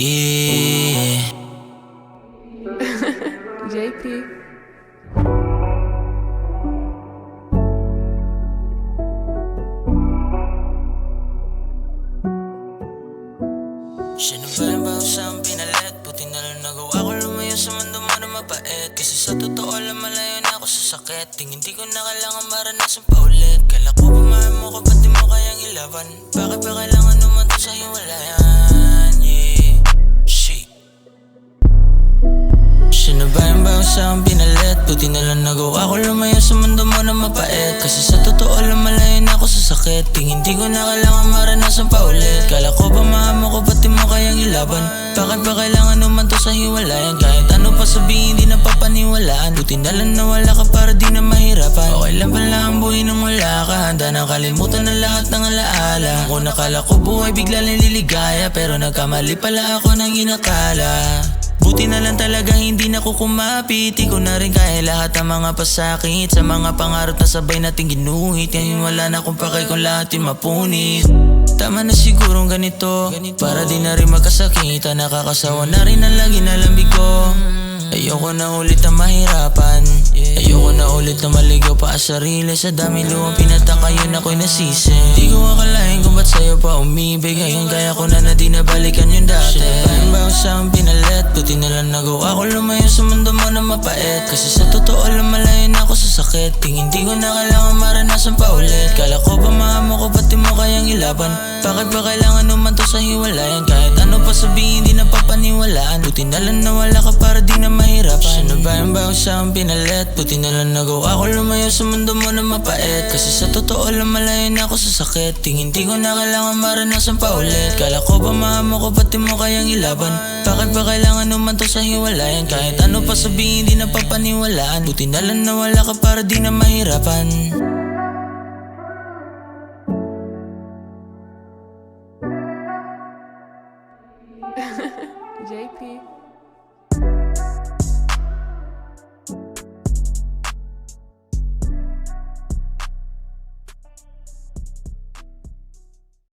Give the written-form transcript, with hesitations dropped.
Yeah. JP. Siya na ba yung baho sa pinalit? Buti na lang nagawa ko lumayo sa mundo mo na mapait. Kasi sa totoo lang malayo na ako sa sakit. Tingin di ko na kailangan maranasan pa ulit. Kala ko ba mahal mo ka ba't di mo kayang ilaban? Bakit ba kailangan naman to sa hiwalayan? Yeah, shit. Siya na ba yung baho sa pinalit? Buti na lang nagawa ko lumayo sa mundo mo na mapait. Kasi sa totoo lang malayo na ako sa sakit. Tingin di ko na kailangan maranasan pa ulit. Kala ko ba mahal mo ka ba't di mo kayang ilaban? Bakit ba kailangan naman to sa hiwalayan? Kahit ano pa sabihin di napapaniwalaan. Buti na lang nawala ka para di na mahirapan. Okay lang pala ang buhay nung wala ka. Handa nang kalimutan na lahat ng alaala. Kung nakala ko buhay bigla lang liligaya. Pero nagkamali pala ako ng inakala. Buti na lang talaga hindi na ko kumapit. Di ko na rin kaya lahat ng mga pasakit. Sa mga pangarap na sabay nating ginuhit. Ngayon wala na akong pakay kung lahat yung mapunit. Tama na sigurong ganito, para di na rin magkasakita. Nakakasawa na rin ang lagi na lambig ko. Ayoko na ulit na mahirapan. Ayoko na ulit na maligaw pa sa sarili. Sa dami luwang pinataka yun ako'y nasisi. Di ko akalain kung ba't sa'yo pa umibig. Ngayon kaya ko na di na balikan yung dati. Siya ba yung sa pinalit? Buti na lang nagawa ko lumayo sa mundo mo na mapait. Kasi sa totoo lang malayo na ako sa sakit. Tingin di ko na kailangan maranasan pa ulit. Kala ko ba mahal mo ko ba't di mo kayang ilaban? Bakit ba kailangan naman to sa hiwalayan? Kahit ano pa sabihin di napapaniwalaan. Buti na lang nawala ka para di na mahirapan. Siya na ba yung baho sa pinalit? Buti na lang nagawa ko lumayo sa mundo mo na mapait. Kasi sa totoo lang malayo na ako sa sakit. Tingin di ko na kailangan maranasan pa ulit. Kala ko ba mahal mo ko ba't di mo kayang ilaban? Bakit ba kailangan naman to sa hiwalayan? Kahit ano pa sabihin di napapaniwalaan. Buti na lang nawala ka para di na mahirapan. JP.